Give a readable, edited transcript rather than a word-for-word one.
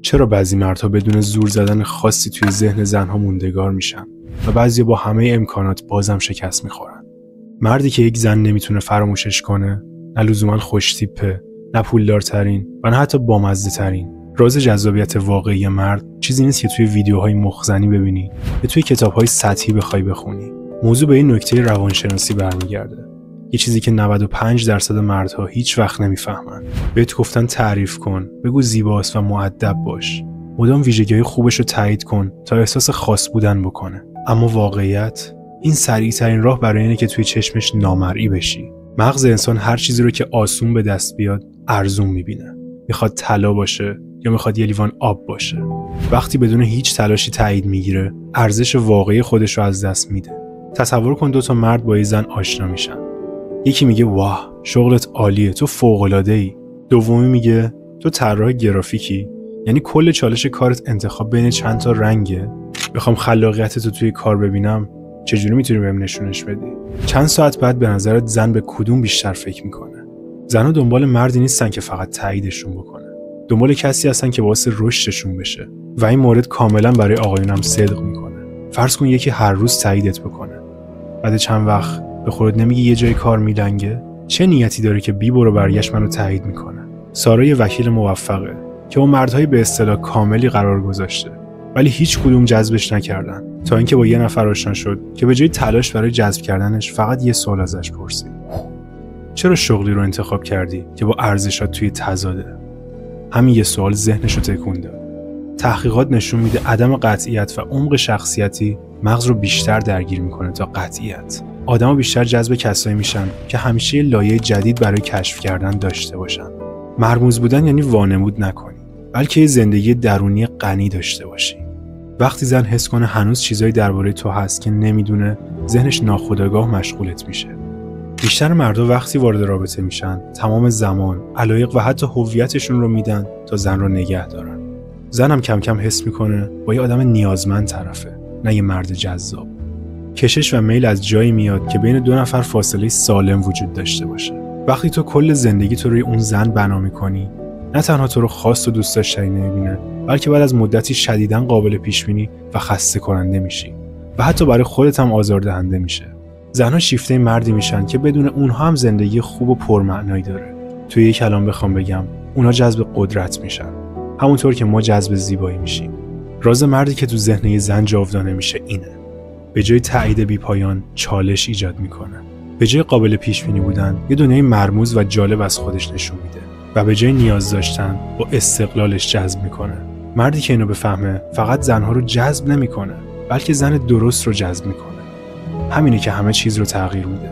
چرا بعضی مردها بدون زور زدن خاصی توی ذهن زنها موندگار میشن و بعضی با همه امکانات بازم شکست میخورن؟ مردی که یک زن نمیتونه فراموشش کنه، نه لزوما خوش‌تیپه، نه پولدارترین و نه حتی بامزه ترین. راز جذابیت واقعی مرد چیزی نیست که توی ویدیوهای مخزنی ببینی یا توی کتاب‌های سطحی بخوای بخونی. موضوع به این نکته روانشناسی برمیگرده. یه چیزی که 95% مردها هیچ وقت نمیفهمن. بهت گفتن تعریف کن، بگو زیباست و مؤدب باش. مدام ویژگی‌های خوبش رو تایید کن تا احساس خاص بودن بکنه. اما واقعیت این سریع‌ترین راه برای اینه که توی چشمش نامرئی بشی. مغز انسان هر چیزی رو که آسون به دست بیاد ارزون می‌بینه. میخواد طلا باشه یا میخواد یه لیوان آب باشه. وقتی بدون هیچ تلاشی تایید میگیره، ارزش واقعی خودش رو از دست میده. تصور کن 2 مرد با یه زن آشنا میشن. یکی میگه واه، شغلت عالیه، تو فوق‌العاده‌ای. دومی میگه تو طراح گرافیکی، یعنی کل چالش کارت انتخاب بین چند تا رنگه. بخوام خلاقیتت رو توی کار ببینم، چجوری میتونی بهم نشونش بدی؟ چند ساعت بعد به نظرت زن به کدوم بیشتر فکر میکنه؟ زنها دنبال مردی نیستن که فقط تاییدشون بکنه. دنبال کسی هستن که واسه رشدشون بشه. و این مورد کاملا برای آقایون هم صدق میکنه. فرض کن یکی هر روز تاییدت بکنه. بعد چند وقت به خودت نمیگی یه جای کار میلنگه؟ چه نیتی داره که بی برو برگشت منو تایید میکنه؟ سارا یه وکیل موفقه که اون مردهای به اصطلاح کاملی قرار گذاشته، ولی هیچ کدوم جذبش نکردن تا اینکه با یه نفر آشنا شد که به جای تلاش برای جذب کردنش فقط یه سوال ازش پرسید: چرا شغلی رو انتخاب کردی که با ارزشات توی تضاده؟ همین یه سوال ذهنش رو تکون داد. تحقیقات نشون میده عدم قطعیت و عمق شخصیتی مغز رو بیشتر درگیر میکنه تا قطعیت. آدما بیشتر جذب کسایی میشن که همیشه یه لایه جدید برای کشف کردن داشته باشن. مرموز بودن یعنی وانمود نکنی، بلکه یه زندگی درونی غنی داشته باشی. وقتی زن حس کنه هنوز چیزایی درباره تو هست که نمیدونه، ذهنش ناخودآگاه مشغولت میشه. بیشتر مردا وقتی وارد رابطه میشن، تمام زمان، علایق و حتی هویتشون رو میدن تا زن رو نگه دارن. زن هم کم کم حس میکنه با یه آدم نیازمند طرفه، نه یه مرد جذاب. کشش و میل از جایی میاد که بین 2 نفر فاصله سالم وجود داشته باشه. وقتی تو کل زندگی تو روی اون زن بنا میکنی، نه تنها تو رو خاص و دوست داشتنی نمیبینه، بلکه بعد از مدتی شدیداً قابل پیش بینی و خسته کننده میشی و حتی برای خودت هم آزاردهنده میشه. زنها شیفته مردی میشن که بدون اونها هم زندگی خوب و پرمعنایی داره. توی یک کلام بخوام بگم، اونها جذب قدرت میشن، همونطور که ما جذب زیبایی میشیم. راز مردی که تو ذهن یه زن جاودانه میشه اینه: به جای تایید بی‌پایان چالش ایجاد میکنه. به جای قابل پیش بینی بودن، یه دنیای مرموز و جالب از خودش نشون میده و به جای نیاز داشتن با استقلالش جذب میکنه. مردی که اینو بفهمه فقط زنها رو جذب نمیکنه، بلکه زن درست رو جذب میکنه. همینه که همه چیز رو تغییر میده.